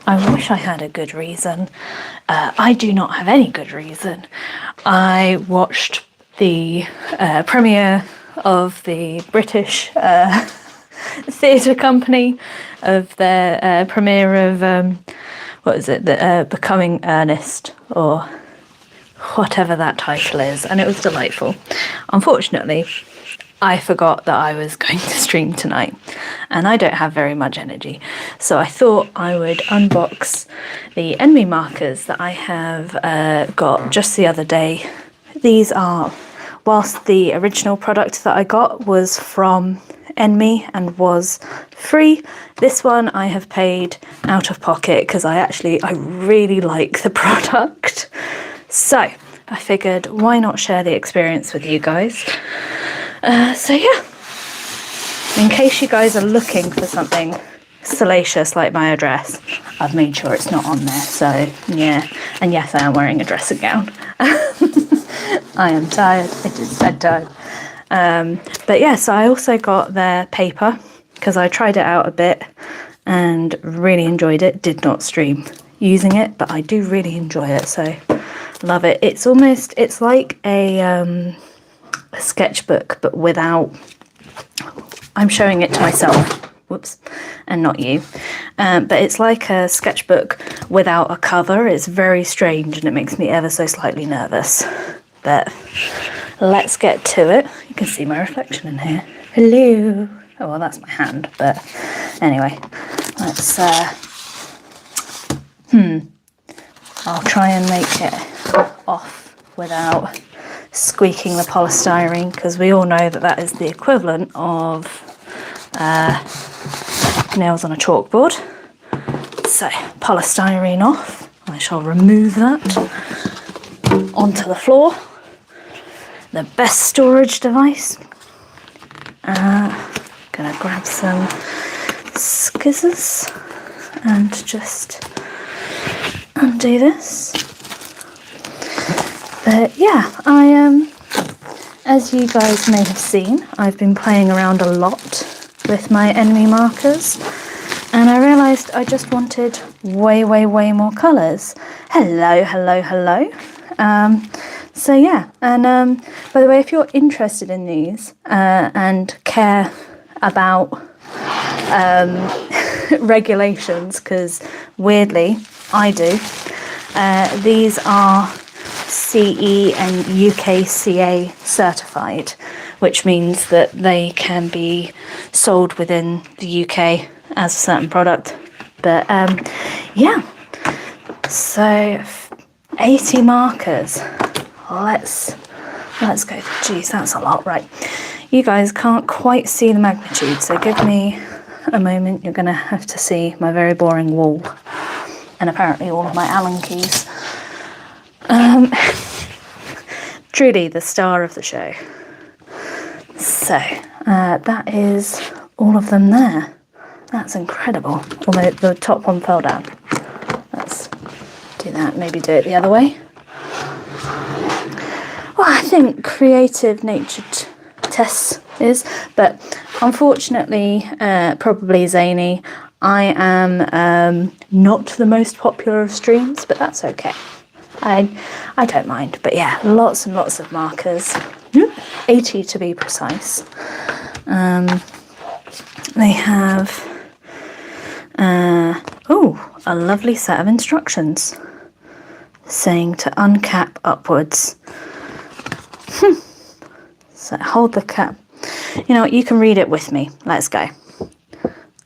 I wish I had a good reason. I do not have any good reason. I watched the premiere of the British theatre company of their premiere of what is it? The Becoming Ernest, or whatever that title is, and it was delightful. Unfortunately, I forgot that I was going to stream tonight, and I don't have very much energy, so I thought I would unbox the ENMY markers that I have got just the other day. These are, whilst the original product that I got was from ENMY and was free, this one I have paid out of pocket because I really like the product. So I figured, why not share the experience with you guys? So yeah, in case you guys are looking for something salacious like my address, I've made sure it's not on there. So yeah, and yes, I am wearing a dressing gown. I am tired. It is bedtime. But yeah, so I also got their paper because I tried it out a bit and really enjoyed it. Did not stream using it, but I do really enjoy it. So love it. It's like a sketchbook, but without, I'm showing it to myself, whoops, and not you, but it's like a sketchbook without a cover. It's very strange and it makes me ever so slightly nervous, but let's get to it. You can see my reflection in here. Hello. Oh, well, that's my hand, but anyway, let's I'll try and make it off without squeaking the polystyrene, because we all know that that is the equivalent of nails on a chalkboard. So polystyrene off. I shall remove that onto the floor. The best storage device. Gonna grab some scissors and just undo this. But yeah, as you guys may have seen, I've been playing around a lot with my ENMY markers, and I realised I just wanted way more colours. Hello. So yeah, and by the way, if you're interested in these and care about regulations, because weirdly I do, these are CE and UKCA certified, which means that they can be sold within the UK as a certain product. But yeah, so 80 markers. Let's go. Geez, that's a lot, right? You guys can't quite see the magnitude, so give me a moment. You're gonna have to see my very boring wall and apparently all of my Allen keys. Truly the star of the show. So that is all of them there. That's incredible. Although the top one fell down. Let's do that. Maybe do it the other way. Well, I think creative natured Tess is, but unfortunately, probably zany, I am not the most popular of streams, but that's okay. I don't mind. But yeah, lots and lots of markers, 80 to be precise. They have a lovely set of instructions saying to uncap upwards. So hold the cap. You know what, you can read it with me. Let's go.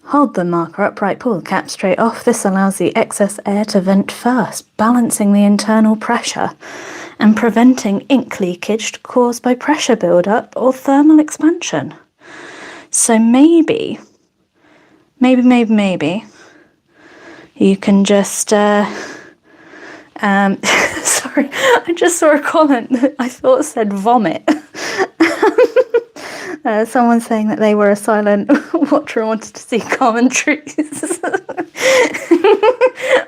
Hold the marker upright, pull the cap straight off. This allows the excess air to vent first, balancing the internal pressure and preventing ink leakage caused by pressure buildup or thermal expansion. So maybe, you can just, sorry, I just saw a comment that I thought said vomit. Someone saying that they were a silent watcher and wanted to see commentaries.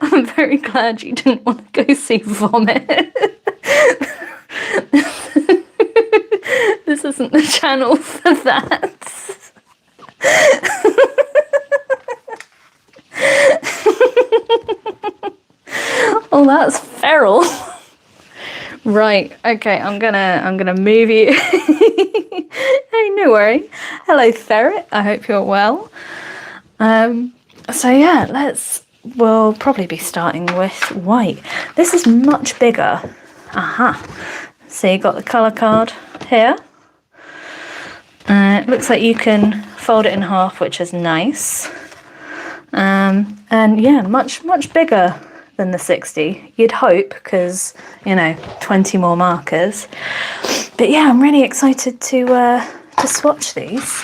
I'm very glad you didn't want to go see vomit. This isn't the channel for that. that's feral. Right, okay, I'm gonna move you. Hey, no worry. Hello, ferret. I hope you're well. So yeah, we'll probably be starting with white. This is much bigger. Aha. So you got the colour card here. It looks like you can fold it in half, which is nice. And yeah, much bigger than the 60. You'd hope, because, you know, 20 more markers. But yeah, I'm really excited to swatch these.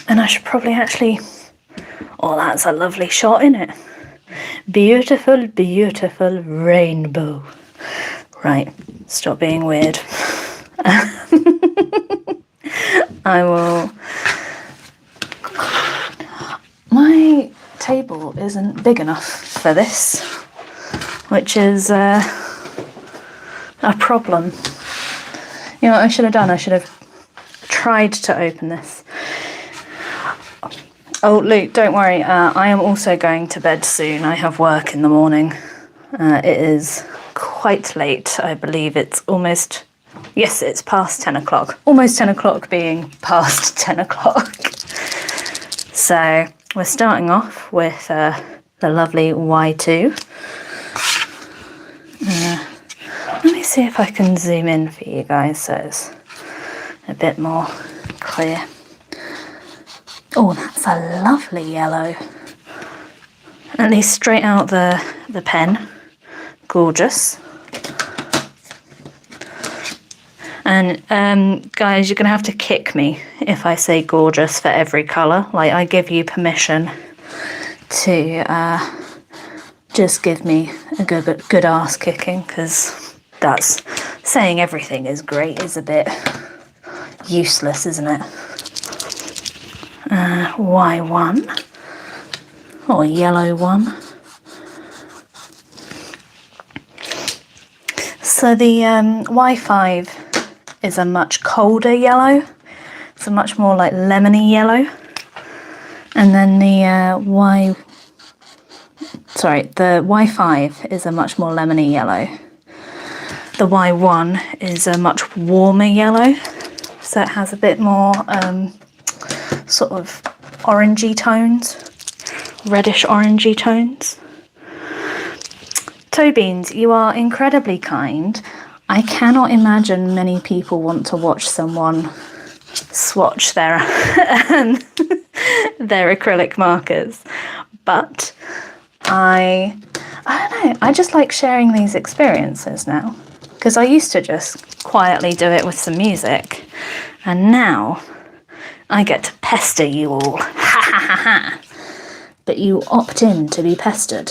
And I should probably actually... Oh, that's a lovely shot, isn't it? Beautiful, beautiful rainbow. Right, stop being weird. I will... My table isn't big enough for this, which is a problem. You know what I should have done? I should have tried to open this. Oh, Luke, don't worry. I am also going to bed soon. I have work in the morning. It is quite late. I believe it's almost... Yes, it's past 10 o'clock. Almost 10 o'clock being past 10 o'clock. So we're starting off with the lovely Y2. Let me see if I can zoom in for you guys so it's a bit more clear. Oh, that's a lovely yellow. At least straight out the pen. Gorgeous. And guys, you're going to have to kick me if I say gorgeous for every colour. Like, I give you permission to just give me a good ass kicking, because that's saying everything is great is a bit useless, isn't it? Y1 or yellow one. So the Y5 is a much colder yellow. It's a much more like lemony yellow. And then the Y5 is a much more lemony yellow. The Y1 is a much warmer yellow. So it has a bit more sort of orangey tones, reddish orangey tones. Toe Beans, you are incredibly kind. I cannot imagine many people want to watch someone swatch their their acrylic markers, but I don't know, I just like sharing these experiences now, because I used to just quietly do it with some music, and now I get to pester you all. Ha ha ha ha. But you opt in to be pestered,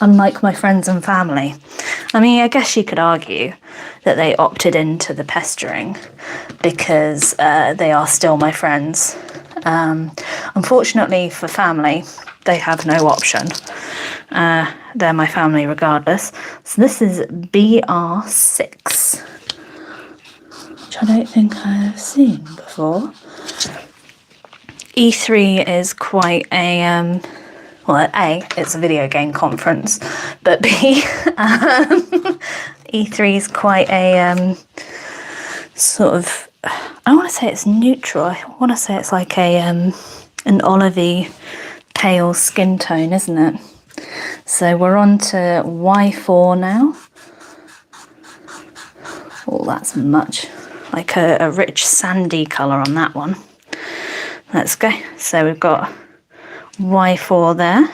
unlike my friends and family. I mean, I guess you could argue that they opted into the pestering because they are still my friends. Unfortunately for family, they have no option. They're my family regardless. So this is BR6, which I don't think I have seen before. E3 is quite a... well, A, it's a video game conference, but B, E3 is quite a sort of, I don't want to say it's neutral, I want to say it's like a an olivey pale skin tone, isn't it? So we're on to Y4 now. Oh, that's much like a rich sandy colour on that one. Let's go. So we've got Y4 there.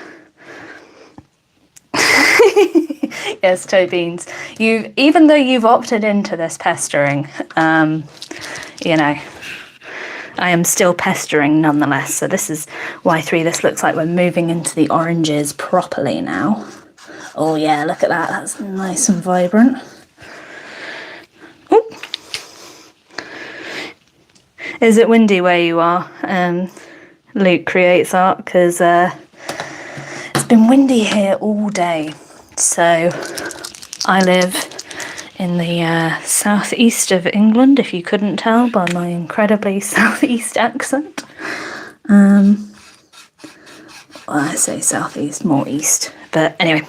Yes, Toe Beans. Even though you've opted into this pestering, you know, I am still pestering nonetheless. So this is Y3. This looks like we're moving into the oranges properly now. Oh yeah, look at that. That's nice and vibrant. Ooh. Is it windy where you are? Luke creates art, because it's been windy here all day. So I live in the southeast of England, if you couldn't tell by my incredibly southeast accent. Well, I say southeast, more east. But anyway,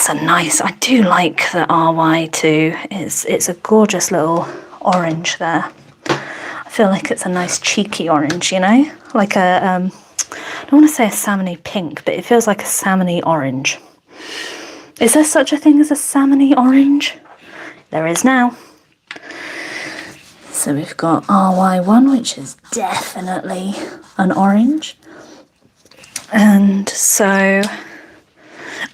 that's a nice, I do like the RY2. It's a gorgeous little orange there. I feel like it's a nice cheeky orange, you know? Like a, I don't want to say a salmony pink, but it feels like a salmony orange. Is there such a thing as a salmony orange? There is now. So we've got RY1, which is definitely an orange. And so,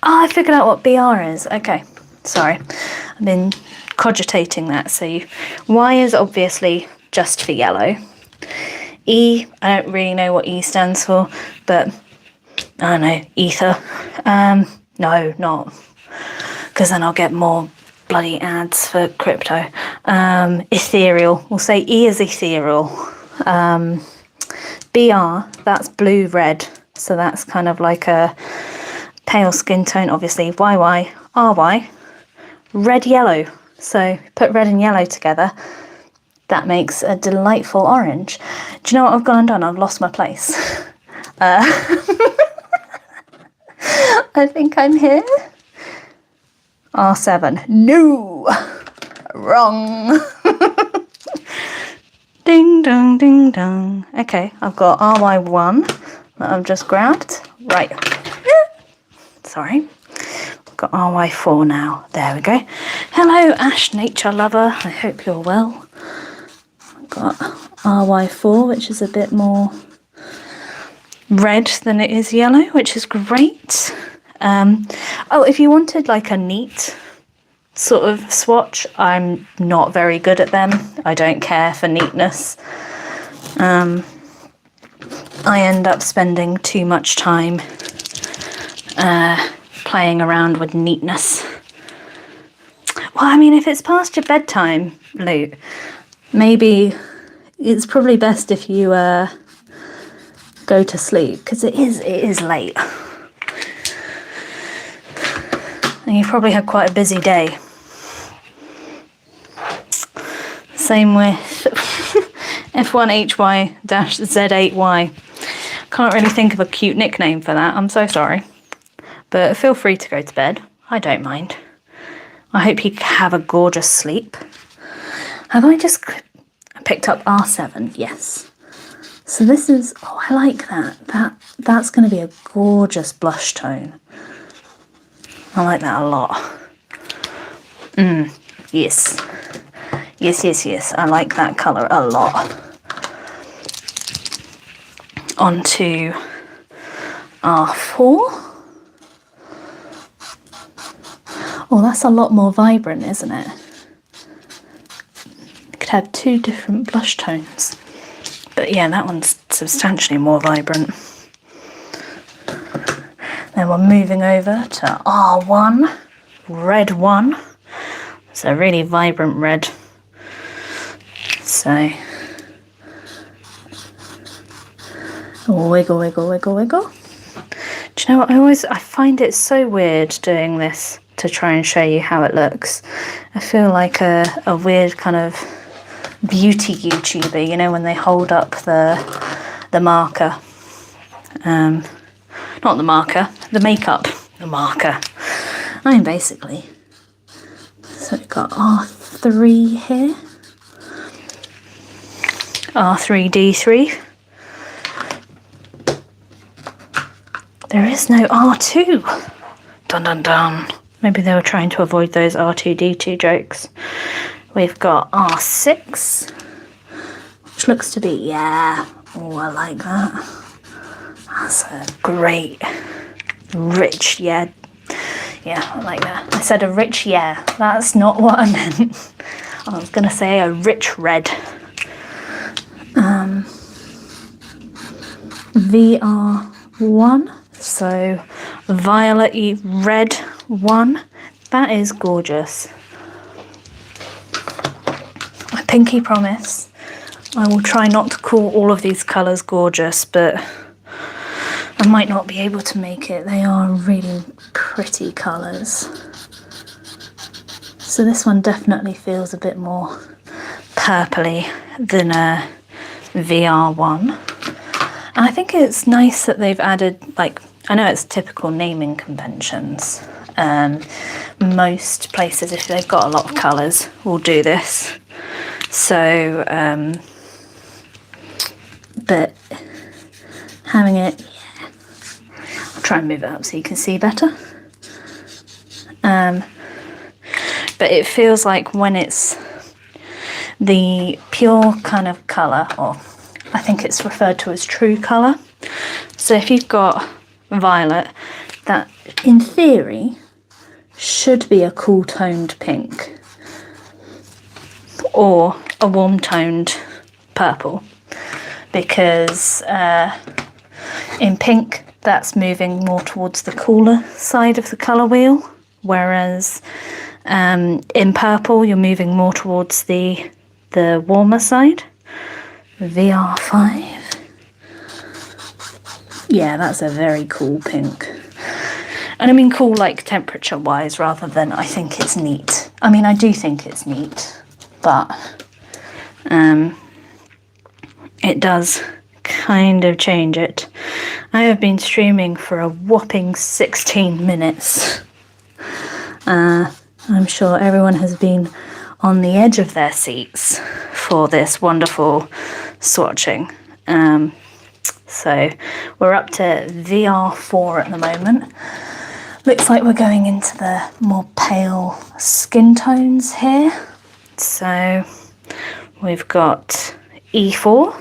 I figured out what BR is. Okay, sorry. I've been cogitating that. So Y is obviously just for yellow. E, I don't really know what E stands for, but I don't know, ether. No, not, because then I'll get more bloody ads for crypto. Ethereal, we'll say E is ethereal. BR, that's blue red, so that's kind of like a pale skin tone. Obviously YY, RY, red yellow, so put red and yellow together, that makes a delightful orange. Do you know what I've gone and done? I've lost my place. I think I'm here. R7. No! Wrong. Ding dong, ding dong. Okay, I've got RY1 that I've just grabbed. Right. Sorry. I've got RY4 now. There we go. Hello, Ash Nature Lover. I hope you're well. I've got RY4, which is a bit more red than it is yellow, which is great. Oh, if you wanted like a neat sort of swatch, I'm not very good at them. I don't care for neatness. I end up spending too much time playing around with neatness. Well, I mean, if it's past your bedtime, Luke, maybe it's probably best if you go to sleep, because it is late. And you probably had quite a busy day. Same with F1HY-Z8Y. Can't really think of a cute nickname for that, I'm so sorry. But feel free to go to bed, I don't mind. I hope you have a gorgeous sleep. Have I just picked up R7? Yes. So this is, oh, I like that. That's going to be a gorgeous blush tone. I like that a lot. Yes. Yes. I like that colour a lot. Onto R4. Oh, that's a lot more vibrant, isn't it? You could have two different blush tones. But yeah, that one's substantially more vibrant. Then we're moving over to R1, red 1. It's a really vibrant red. So, wiggle. Do you know what? I find it so weird doing this to try and show you how it looks. I feel like a weird kind of beauty YouTuber, you know, when they hold up the marker. Not the marker, the makeup, the marker. I mean, basically. So we've got R3 here. R3D3. There is no R2. Dun dun dun. Maybe they were trying to avoid those R2D2 jokes. We've got R6, which looks to be, yeah. Oh, I like that. That's a great, rich, yeah. Yeah, I like that. I said a rich, yeah. That's not what I meant. I was going to say a rich red. VR1, so violet-y red 1. That is gorgeous. I pinky promise I will try not to call all of these colours gorgeous, but I might not be able to make it. They are really pretty colours. So this one definitely feels a bit more purpley than a VR1. And I think it's nice that they've added, like, I know it's typical naming conventions, Most places, if they've got a lot of colours, will do this. So, but having it, yeah. I'll try and move it up so you can see better. But it feels like when it's the pure kind of colour, or I think it's referred to as true colour. So if you've got violet, that in theory should be a cool toned pink or a warm toned purple, because in pink that's moving more towards the cooler side of the colour wheel, whereas in purple you're moving more towards the warmer side. VR5. Yeah, that's a very cool pink. And I mean cool like temperature wise, rather than I think it's neat. I mean, I do think it's neat, but it does kind of change it. I have been streaming for a whopping 16 minutes. I'm sure everyone has been on the edge of their seats for this wonderful swatching. So we're up to VR4 at the moment. Looks like we're going into the more pale skin tones here. So we've got E4,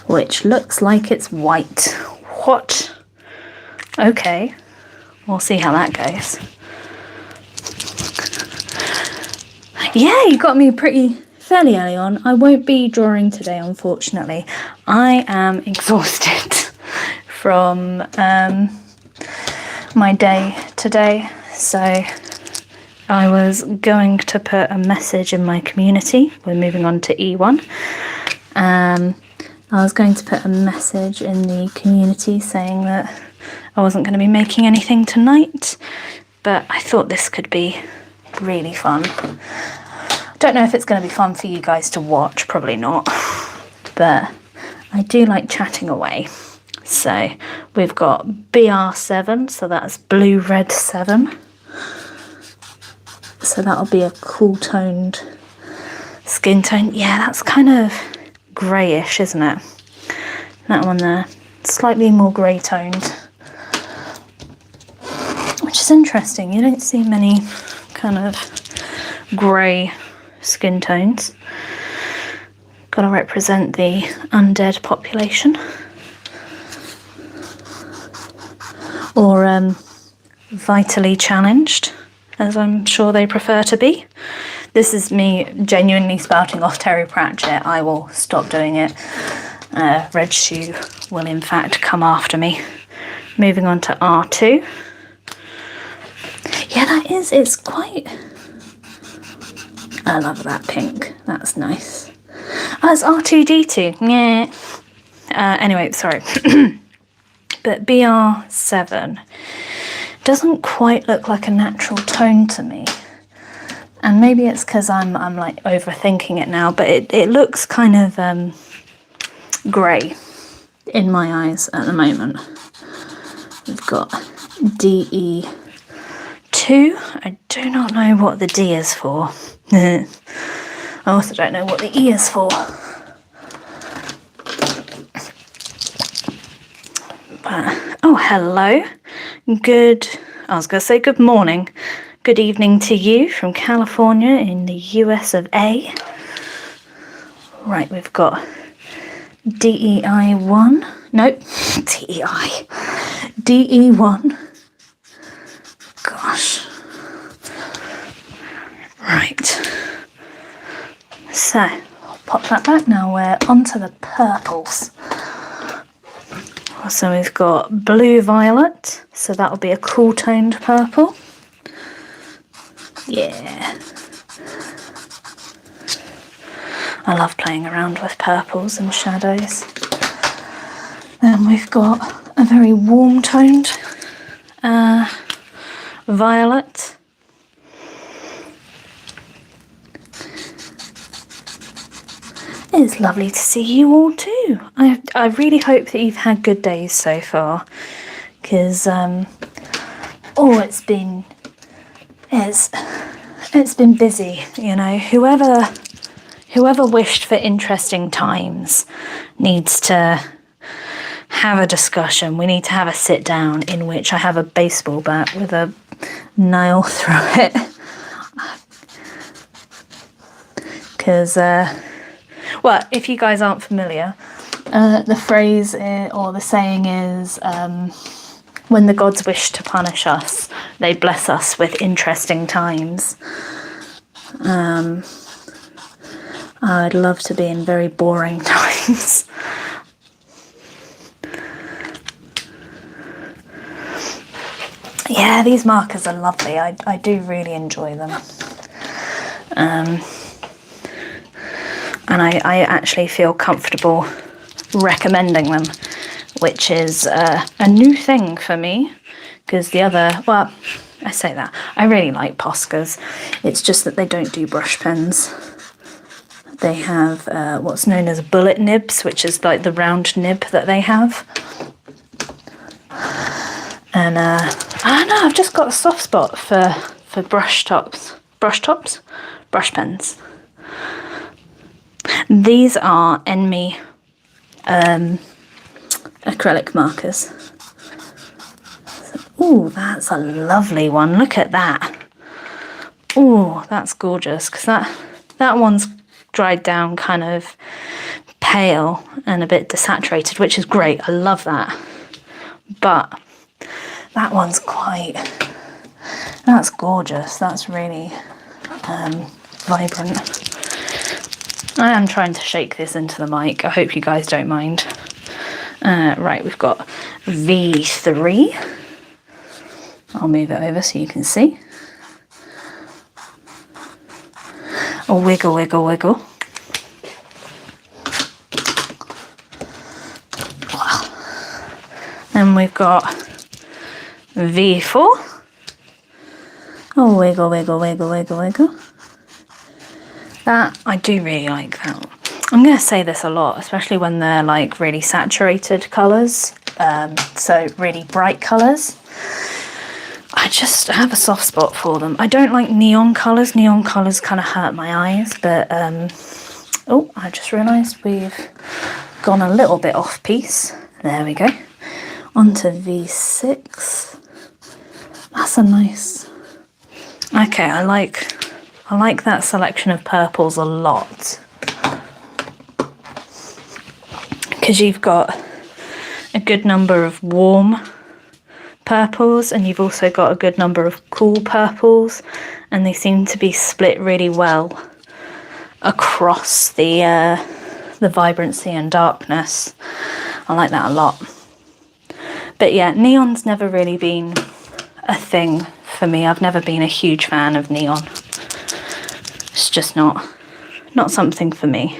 which looks like it's white. What? Okay, we'll see how that goes. Yeah, you got me fairly early on. I won't be drawing today, unfortunately. I am exhausted from my day today, so I was going to put a message in my community. We're moving on to E1. I was going to put a message in the community saying that I wasn't going to be making anything tonight, but I thought this could be really fun. Don't know if it's going to be fun for you guys to watch, probably not, but I do like chatting away. So we've got BR7, so that's blue red 7. So that'll be a cool toned skin tone. Yeah, that's kind of greyish, isn't it? That one there, slightly more grey toned, which is interesting. You don't see many kind of grey skin tones. Got to represent the undead population, or vitally challenged, as I'm sure they prefer to be. This is me genuinely spouting off Terry Pratchett. I will stop doing it. Red Shoe will in fact come after me. Moving on to R2. Yeah, it's quite... I love that pink. That's nice. Oh, it's R2D2. Yeah. Anyway, sorry. But BR7 doesn't quite look like a natural tone to me. And maybe it's because I'm like overthinking it now, but it looks kind of grey in my eyes at the moment. We've got DE2. I do not know what the D is for. I also don't know what the E is for. But, oh, hello. I was going to say good morning. Good evening to you from California in the US of A. Right, we've got DEI1. Nope, DEI. DE1. Gosh. Right. So, I'll pop that back now. We're onto the purples. So we've got blue violet. So that'll be a cool toned purple. Yeah. I love playing around with purples and shadows. Then we've got a very warm toned violet. It's lovely to see you all too. I really hope that you've had good days so far. because it's been busy, you know. Whoever wished for interesting times needs to have a discussion. We need to have a sit down in which I have a baseball bat with a nail through it. Because, well, if you guys aren't familiar, the phrase or the saying is, when the gods wish to punish us, they bless us with interesting times. I'd love to be in very boring times. Yeah, these markers are lovely. I do really enjoy them. And I actually feel comfortable recommending them, which is a new thing for me, because the other, well, I say that, I really like Poscas. It's just that they don't do brush pens. They have what's known as bullet nibs, which is like the round nib that they have. And I don't know, I've just got a soft spot for brush pens. These are ENMY acrylic markers. Ooh, that's a lovely one. Look at that. Ooh, that's gorgeous, because that one's dried down kind of pale and a bit desaturated, which is great. I love that. But that one's that's gorgeous. That's really vibrant. I am trying to shake this into the mic. I hope you guys don't mind. Right, we've got V3. I'll move it over so you can see. A wiggle, wiggle, wiggle. Then we've got V4. Oh, wiggle, wiggle, wiggle, wiggle, wiggle. That, I do really like that. I'm going to say this a lot, especially when they're like really saturated colours, so really bright colours. I just have a soft spot for them. I don't like neon colours. Neon colours kind of hurt my eyes, but oh, I just realised we've gone a little bit off piece. There we go. Onto V6. That's a nice. Okay, I like that selection of purples a lot, because you've got a good number of warm purples and you've also got a good number of cool purples, and they seem to be split really well across the vibrancy and darkness. I like that a lot. But yeah, neon's never really been a thing for me. I've never been a huge fan of neon. It's just not something for me.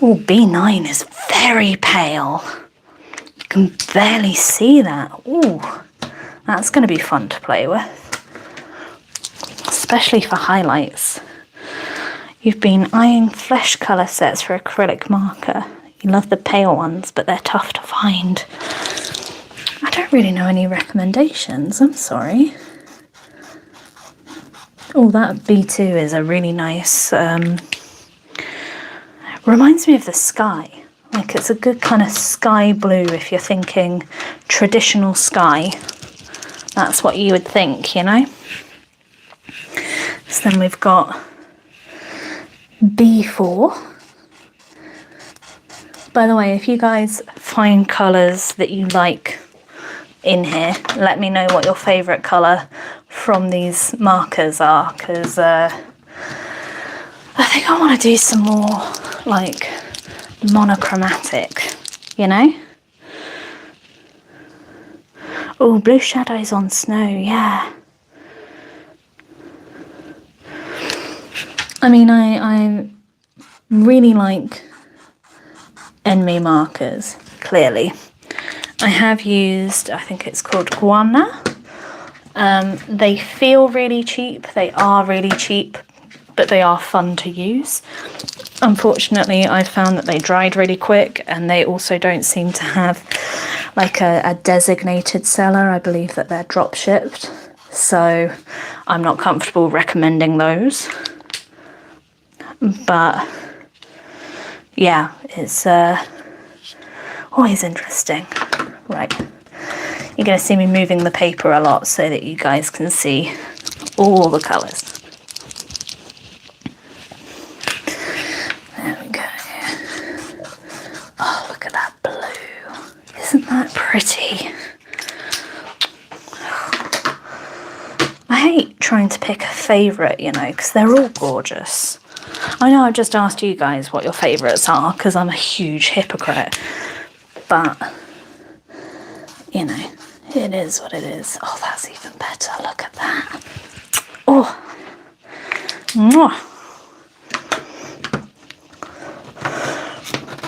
Oh, B9 is very pale. You can barely see that. Ooh, that's going to be fun to play with, especially for highlights. You've been eyeing flesh colour sets for acrylic marker. You love the pale ones, but they're tough to find. I don't really know any recommendations, I'm sorry. Oh, that B2 is a really nice, reminds me of the sky. Like, it's a good kind of sky blue if you're thinking traditional sky. That's what you would think, you know? So then we've got B4. By the way, if you guys find colours that you like in here, let me know what your favourite colour from these markers are, because I think I want to do some more like monochromatic, you know? Oh, blue shadows on snow, yeah. I mean, I really like ENMY markers, clearly. I have used, I think it's called Guana. They feel really cheap. They are really cheap, but they are fun to use. Unfortunately, I found that they dried really quick, and they also don't seem to have like a designated seller. I believe that they're drop shipped, so I'm not comfortable recommending those. But yeah, it's always interesting. Right, you're going to see me moving the paper a lot so that you guys can see all the colours. There we go. Oh, look at that blue. Isn't that pretty? I hate trying to pick a favourite, you know, because they're all gorgeous. I know I've just asked you guys what your favourites are because I'm a huge hypocrite, but, you know, it is what it is. Oh, that's even better. Look at that. Oh. Mwah.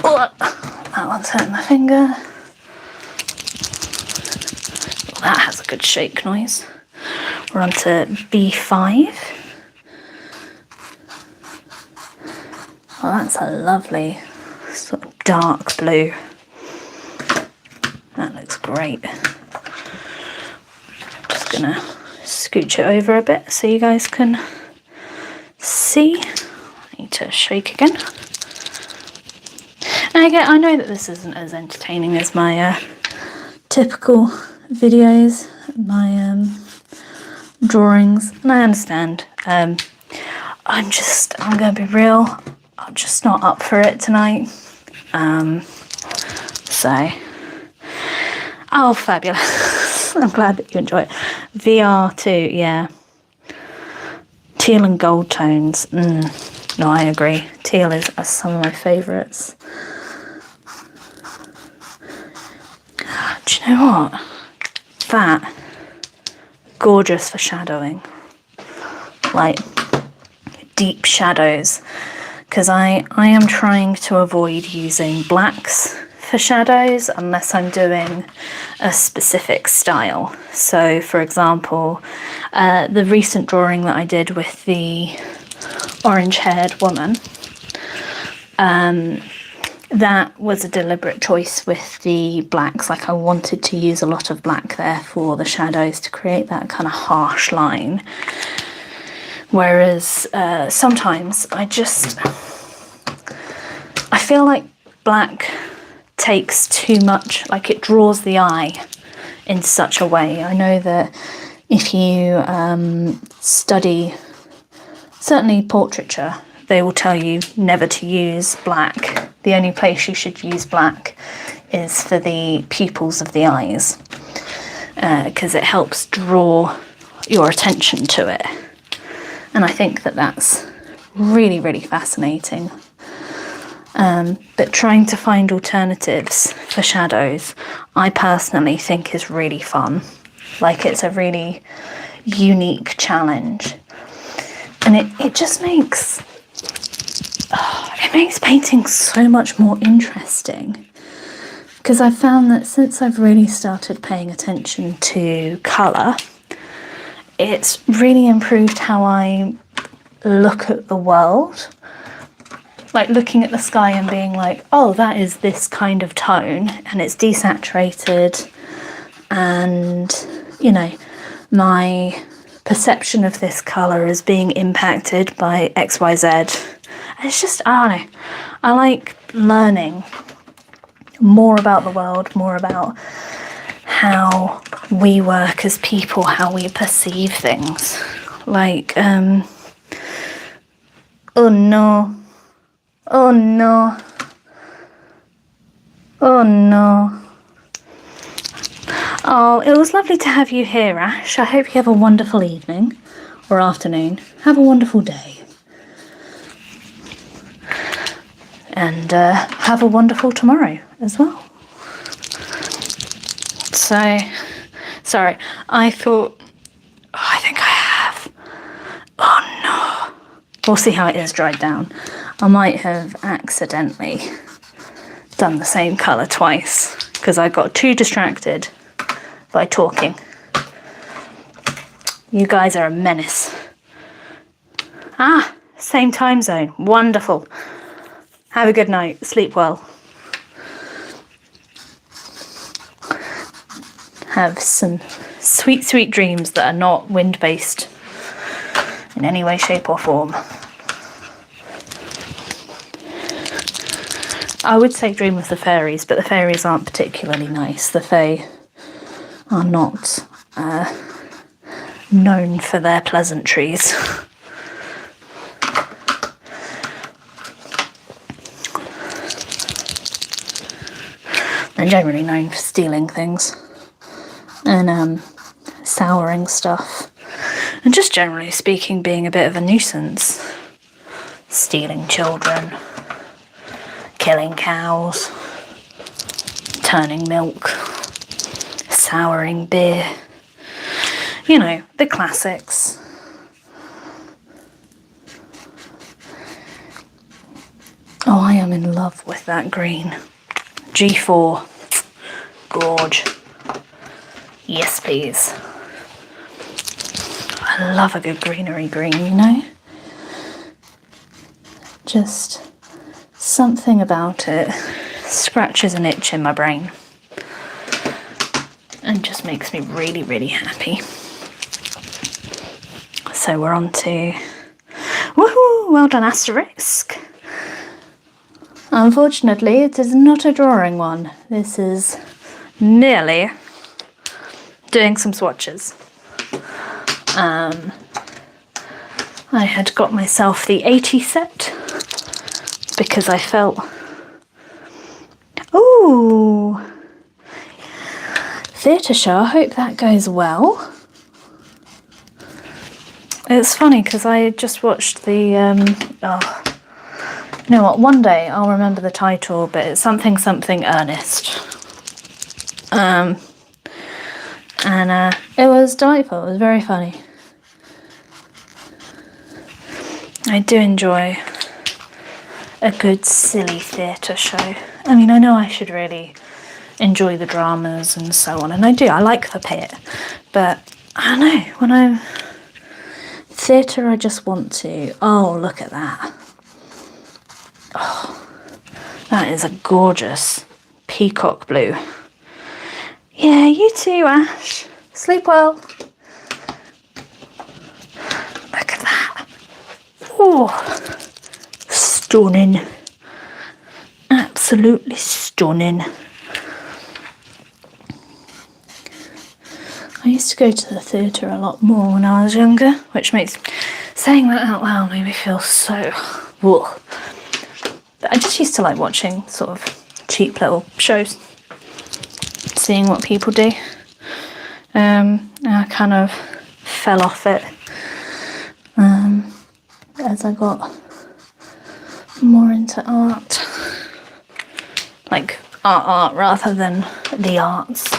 Oh. That one's hurting my finger. Oh, that has a good shake noise. We're on to B5. Oh, that's a lovely sort of dark blue. That looks great. Just gonna scooch it over a bit so you guys can see. I need to shake again. And again, I know that this isn't as entertaining as my typical videos, my drawings, and I understand. I'm gonna be real, I'm just not up for it tonight. So, oh, fabulous. I'm glad that you enjoy it. VR2, yeah. Teal and gold tones. No, I agree. Teal is some of my favourites. Do you know what? That, gorgeous for shadowing. Like, deep shadows. Because I am trying to avoid using blacks for shadows unless I'm doing a specific style. So, for example, the recent drawing that I did with the orange-haired woman, that was a deliberate choice with the blacks. Like, I wanted to use a lot of black there for the shadows to create that kind of harsh line. Whereas sometimes I feel like black takes too much, like it draws the eye in such a way. I know that if you study, certainly portraiture, they will tell you never to use black. The only place you should use black is for the pupils of the eyes, because it helps draw your attention to it. And I think that that's really, really fascinating. But trying to find alternatives for shadows, I personally think is really fun. Like, it's a really unique challenge. And it just makes, it makes painting so much more interesting. Because I've found that since I've really started paying attention to colour, it's really improved how I look at the world. Like, looking at the sky and being like, oh, that is this kind of tone, and it's desaturated, and, you know, my perception of this colour is being impacted by XYZ. It's just, I don't know, I like learning more about the world, more about how we work as people, how we perceive things. Like, oh no, oh no, oh no. Oh, it was lovely to have you here, Ash. I hope you have a wonderful evening or afternoon. Have a wonderful day. And have a wonderful tomorrow as well. So, sorry, I thought, oh, I think I have. Oh no. We'll see how it is dried down. I might have accidentally done the same colour twice because I got too distracted by talking. You guys are a menace. Ah, same time zone. Wonderful. Have a good night. Sleep well. Have some sweet, sweet dreams that are not wind-based in any way, shape or form. I would say dream of the fairies, but the fairies aren't particularly nice. The fae are not known for their pleasantries. They're generally known for stealing things and souring stuff, and just generally speaking being a bit of a nuisance. Stealing children, killing cows, turning milk, souring beer. You know, the classics. Oh, I am in love with that green. G4. Gorge. Yes, please. I love a good greenery green, you know? Just something about it scratches an itch in my brain and just makes me really, really happy. So we're on to, woohoo, well done, asterisk. Unfortunately, it is not a drawing one. This is merely doing some swatches. I had got myself the 80 set because I felt, ooh, theatre show, I hope that goes well. It's funny because I just watched the, you know what, one day I'll remember the title, but it's something Ernest. And it was delightful, it was very funny. I do enjoy a good silly theatre show. I mean, I know I should really enjoy the dramas and so on, and I do, I like the pit, but I don't know, when I'm theatre I just want to, oh, look at that. Oh, that is a gorgeous peacock blue. Yeah, you too, Ash. Sleep well. Look at that. Oh, stunning. Absolutely stunning. I used to go to the theatre a lot more when I was younger, which makes saying that out loud made me feel so... Whoa. But I just used to like watching sort of cheap little shows, seeing what people do. I kind of fell off it as I got more into art, like art rather than the arts.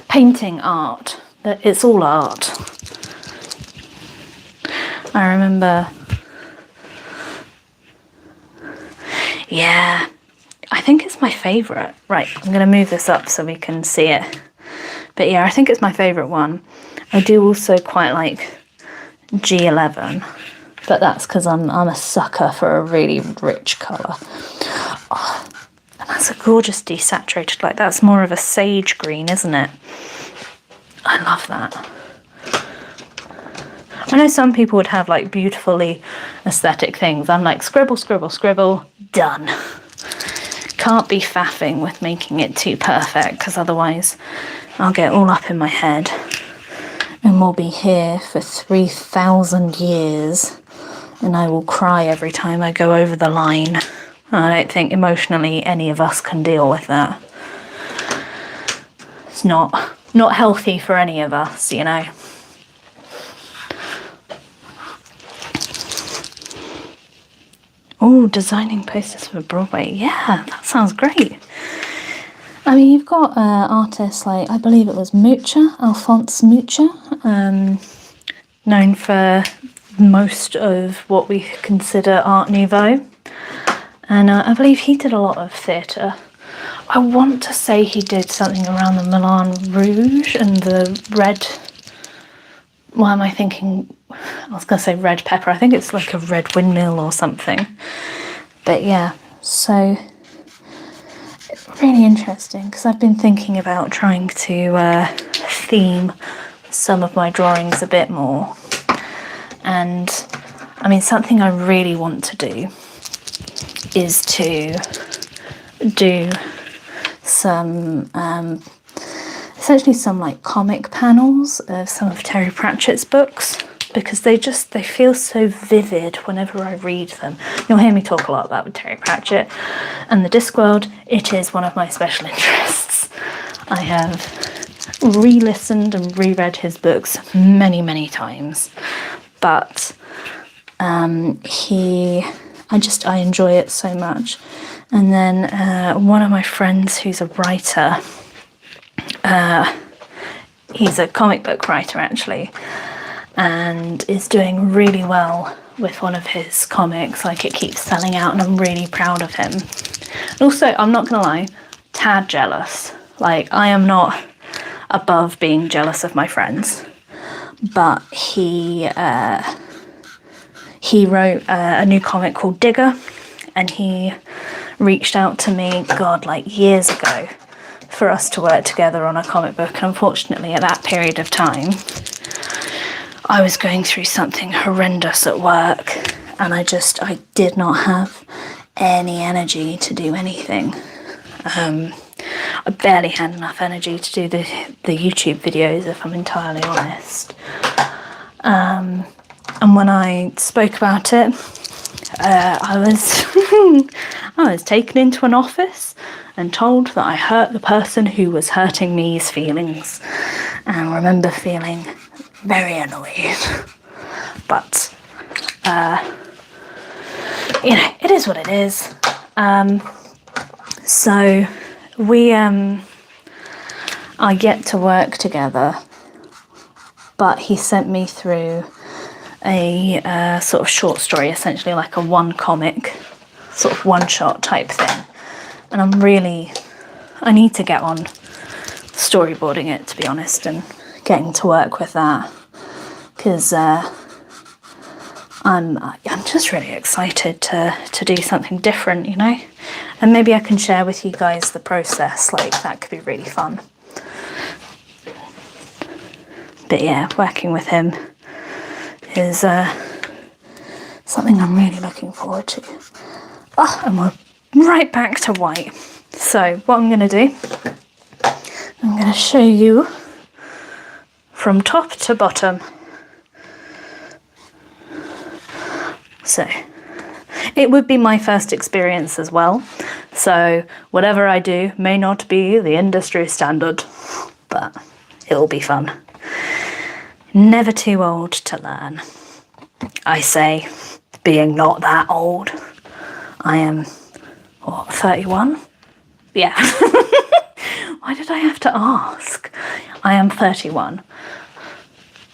Painting art, it's all art. I remember, yeah, I think it's my favourite. Right, I'm going to move this up so we can see it. But yeah, I think it's my favourite one. I do also quite like G11, but that's because I'm a sucker for a really rich colour. Oh, and that's a gorgeous desaturated, like that's more of a sage green, isn't it? I love that. I know some people would have like beautifully aesthetic things. I'm like scribble, scribble, scribble, done. Can't be faffing with making it too perfect because otherwise I'll get all up in my head and we'll be here for 3,000 years and I will cry every time I go over the line. I don't think emotionally any of us can deal with that. It's not healthy for any of us, you know. Oh, designing posters for Broadway. Yeah, that sounds great. I mean, you've got artists like, I believe it was Alphonse Mucha, known for most of what we consider Art Nouveau. And I believe he did a lot of theatre. I want to say he did something around the Moulin Rouge and the red... Why am I thinking I was going to say red pepper. I think it's like a red windmill or something. But yeah, so really interesting because I've been thinking about trying to theme some of my drawings a bit more. And I mean, something I really want to do is to do some essentially some like comic panels of some of Terry Pratchett's books, because they feel so vivid whenever I read them. You'll hear me talk a lot about Terry Pratchett and the Discworld. It is one of my special interests. I have re-listened and reread his books many, many times, but I enjoy it so much. And then one of my friends who's a writer, he's a comic book writer actually, and is doing really well with one of his comics. Like, it keeps selling out and I'm really proud of him. And also, I'm not gonna lie, tad jealous. Like, I am not above being jealous of my friends, but he wrote a new comic called Digger, and he reached out to me, God, like years ago, for us to work together on a comic book. And unfortunately, at that period of time, I was going through something horrendous at work, and I did not have any energy to do anything. I barely had enough energy to do the YouTube videos, if I'm entirely honest. And when I spoke about it, I was I was taken into an office and told that I hurt the person who was hurting me's feelings, and I remember feeling very annoyed. But you know, it is what it is. So we I get to work together, but he sent me through a sort of short story, essentially like a one comic, sort of one shot type thing. And I need to get on storyboarding it, to be honest, and getting to work with that, because I'm just really excited to do something different, you know, and maybe I can share with you guys the process. Like, that could be really fun. But yeah, working with him is something I'm really looking forward to. Oh, and we're right back to white. So what I'm going to do, I'm going to show you from top to bottom. So it would be my first experience as well, so whatever I do may not be the industry standard, but it'll be fun. Never too old to learn, I say, being not that old. I am, what, 31? Yeah. Why did I have to ask? I am 31.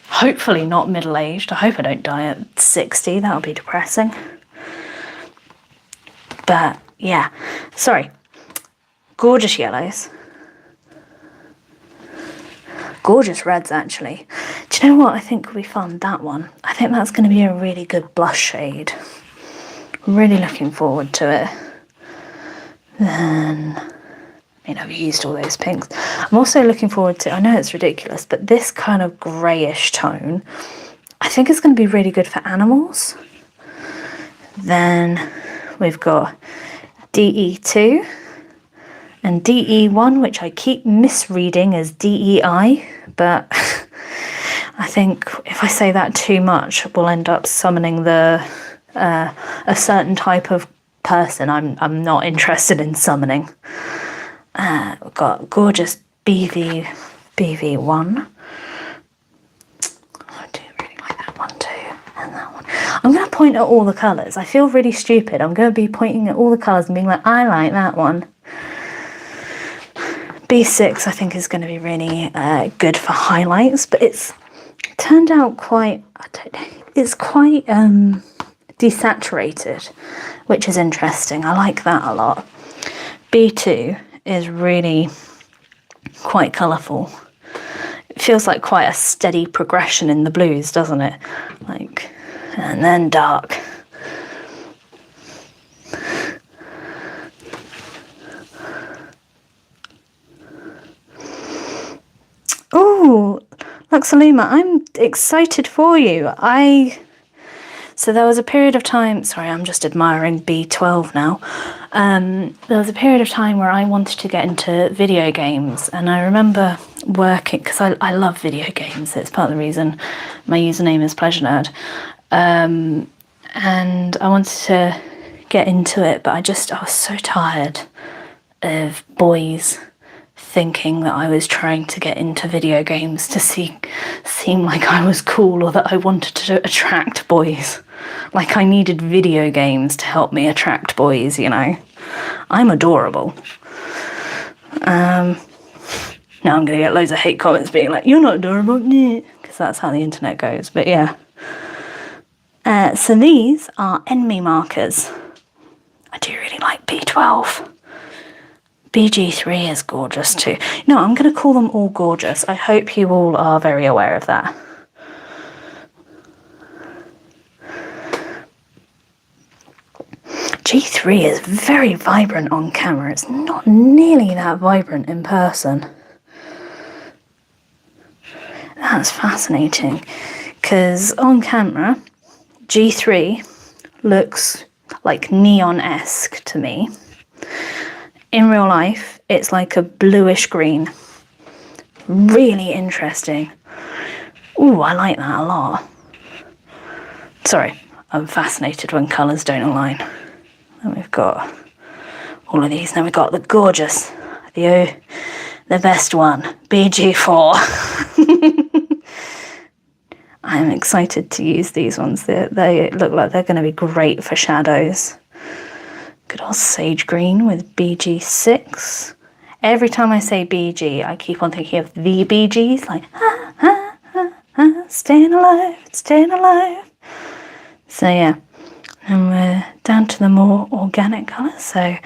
Hopefully not middle-aged. I hope I don't die at 60. That would be depressing. But yeah, sorry. Gorgeous yellows. Gorgeous reds, actually. Do you know what I think will be fun? That one. I think that's going to be a really good blush shade. Really looking forward to it. Then, I mean, I've used all those pinks. I'm also looking forward to, I know it's ridiculous, but this kind of greyish tone, I think it's going to be really good for animals. Then we've got DE2 and DE1, which I keep misreading as DEI, but I think if I say that too much, we'll end up summoning a certain type of person I'm not interested in summoning. We've got gorgeous BV1. I do really like that one too, and that one. I'm going to point at all the colours. I feel really stupid. I'm going to be pointing at all the colours and being like, I like that one. B6 I think is going to be really good for highlights, but it's turned out quite, it's quite desaturated, which is interesting. I like that a lot. B2 is really quite colourful. feels like quite a steady progression in the blues, doesn't it? Like, and then dark. Oh, Luxaluma, I'm excited for you. So there was a period of time, sorry, I'm just admiring B12 now. There was a period of time where I wanted to get into video games, and I remember working, because I love video games, it's part of the reason my username is Pleasure Nerd. And I wanted to get into it, but I was so tired of boys thinking that I was trying to get into video games to seem like I was cool, or that I wanted to attract boys. Like I needed video games to help me attract boys, you know. I'm adorable. Now I'm going to get loads of hate comments being like, you're not adorable, because that's how the internet goes, but yeah. So these are ENMY markers. I do really like B12. BG3 is gorgeous too. No, I'm going to call them all gorgeous. I hope you all are very aware of that. G3 is very vibrant on camera. It's not nearly that vibrant in person. That's fascinating, because on camera, G3 looks like neon-esque to me. In real life, it's like a bluish green. Really interesting. Ooh, I like that a lot. Sorry, I'm fascinated when colours don't align. And we've got all of these. Then we've got the gorgeous, the best one, BG4. I'm excited to use these ones. They look like they're going to be great for shadows. Good old sage green with BG6. Every time I say BG, I keep on thinking of the Bee Gees, like, staying alive, staying alive. So yeah, and we're down to the more organic colours. So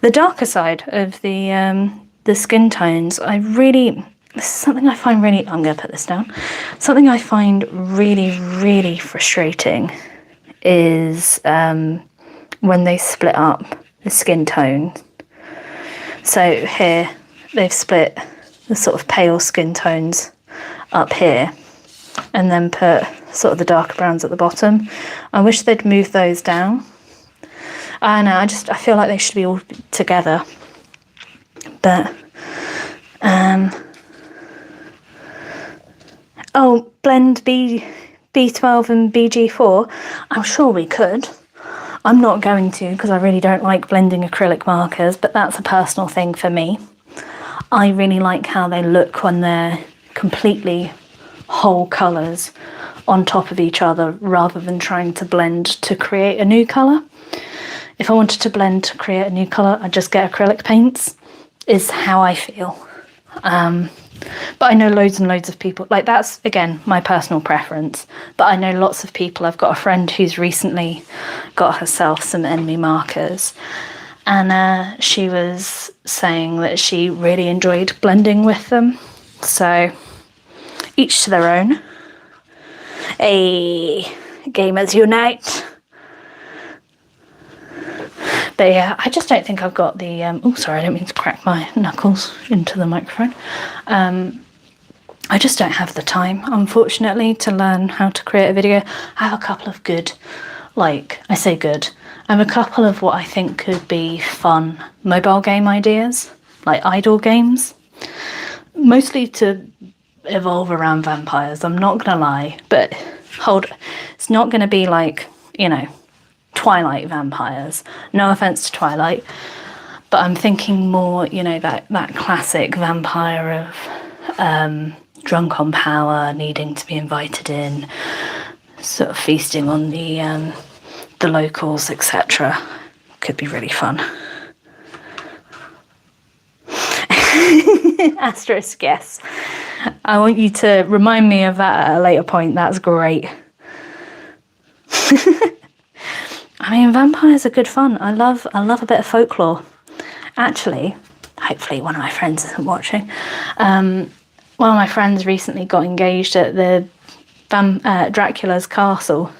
the darker side of the skin tones, this is something I find really, I'm going to put this down, something I find really, really frustrating is when they split up the skin tone. So here they've split the sort of pale skin tones up here and then put sort of the darker browns at the bottom. I wish they'd move those down. I know, I feel like they should be all together. But oh, blend B12 and BG4. I'm sure we could. I'm not going to, because I really don't like blending acrylic markers, but that's a personal thing for me. I really like how they look when they're completely whole colours on top of each other, rather than trying to blend to create a new colour. If I wanted to blend to create a new colour, I'd just get acrylic paints, is how I feel. But I know loads and loads of people, like that's, again, my personal preference, but I know lots of people. I've got a friend who's recently got herself some ENMY markers, and she was saying that she really enjoyed blending with them. So each to their own. Gamers unite. But yeah, I just don't think I've got the, oh sorry, I didn't mean to crack my knuckles into the microphone. I just don't have the time, unfortunately, to learn how to create a video. I have a couple of good, like, I say good, I have a couple of what I think could be fun mobile game ideas, like idle games, mostly to evolve around vampires, I'm not gonna lie, but it's not gonna be like, you know, Twilight vampires. No offense to Twilight, but I'm thinking more, you know, that classic vampire of drunk on power, needing to be invited in, sort of feasting on the locals, etc. Could be really fun. Asterisk, yes. I want you to remind me of that at a later point. That's great. I mean, vampires are good fun. I love a bit of folklore. Actually, hopefully one of my friends isn't watching. one of my friends recently got engaged at the Dracula's castle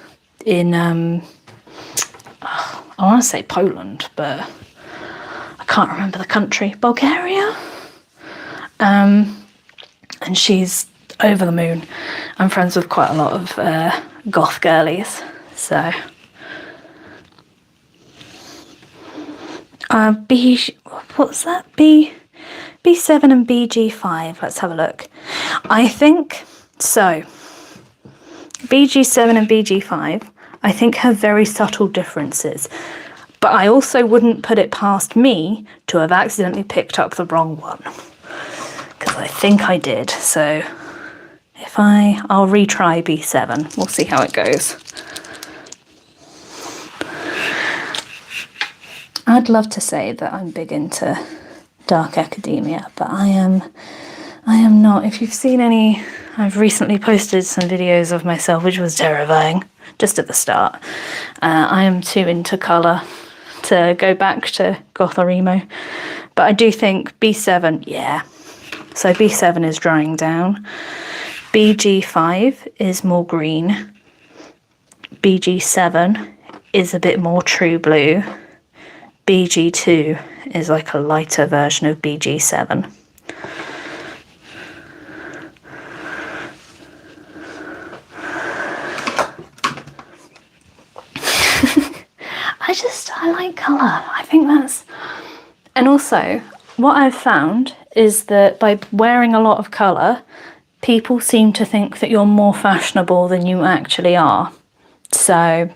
in, I want to say Poland, but I can't remember the country. Bulgaria? And she's over the moon. I'm friends with quite a lot of goth girlies, so... what's that? B7 and BG5. Let's have a look. I think so. BG7 and BG5, I think, have very subtle differences. But I also wouldn't put it past me to have accidentally picked up the wrong one. Because I think I did. So if I'll retry B7. We'll see how it goes. I'd love to say that I'm big into dark academia, but I am not. If you've seen any, I've recently posted some videos of myself, which was terrifying, just at the start. I am too into colour to go back to goth or emo, but I do think B7, yeah. So B7 is drying down. BG5 is more green. BG7 is a bit more true blue. BG2 is like a lighter version of BG7. I like colour. I think that's... And also, what I've found is that by wearing a lot of colour, people seem to think that you're more fashionable than you actually are. So...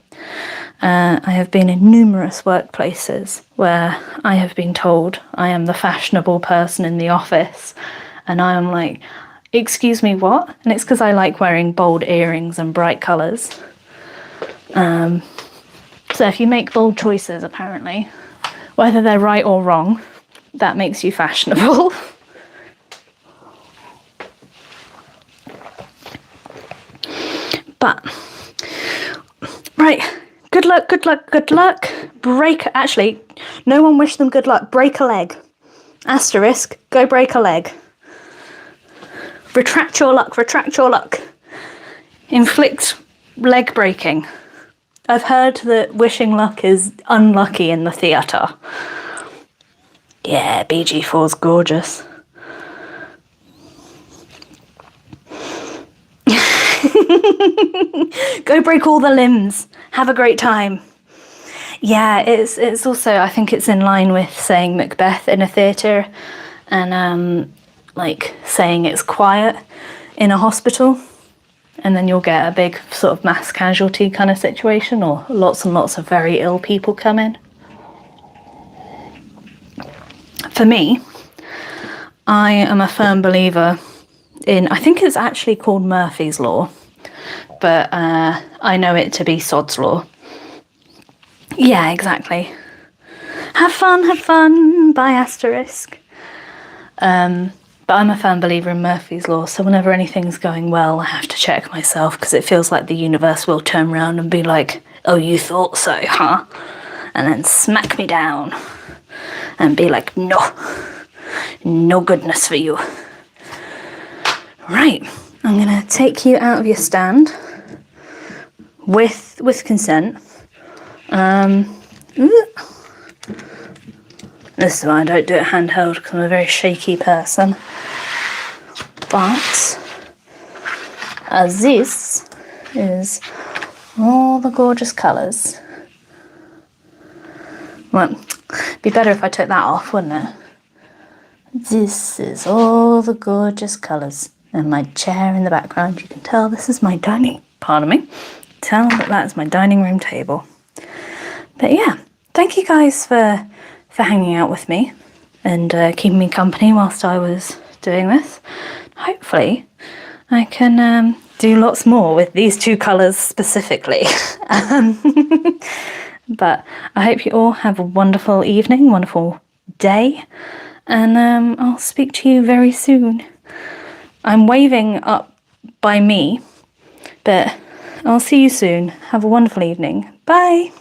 I have been in numerous workplaces where I have been told I am the fashionable person in the office, and I am like, excuse me, what? And it's because I like wearing bold earrings and bright colours. So if you make bold choices, apparently, whether they're right or wrong, that makes you fashionable. But, right. Good luck, good luck, good luck. Actually, no one wish them good luck. Break a leg. Asterisk, go break a leg. Retract your luck, retract your luck. Inflict leg breaking. I've heard that wishing luck is unlucky in the theatre. Yeah, BG4's gorgeous. Go break all the limbs. Have a great time. Yeah, it's also, I think it's in line with saying Macbeth in a theatre and like saying it's quiet in a hospital, and then you'll get a big sort of mass casualty kind of situation, or lots and lots of very ill people come in. For me, I am a firm believer in, I think it's actually called Murphy's Law, but I know it to be Sod's Law. Yeah, exactly. Have fun, by asterisk. But I'm a firm believer in Murphy's Law, so whenever anything's going well, I have to check myself, because it feels like the universe will turn around and be like, oh, you thought so, huh? And then smack me down and be like, no goodness for you. Right, I'm gonna take you out of your stand with consent. This is why I don't do it handheld, because I'm a very shaky person. But this is all the gorgeous colours. Well, it'd be better if I took that off, wouldn't it? This is all the gorgeous colours. And my chair in the background, you can tell this is my dining, pardon me, tell that that's my dining room table. But yeah, thank you guys for hanging out with me and keeping me company whilst I was doing this. Hopefully I can do lots more with these two colours specifically. But I hope you all have a wonderful evening, wonderful day, and I'll speak to you very soon. I'm waving up by me, but I'll see you soon. Have a wonderful evening. Bye.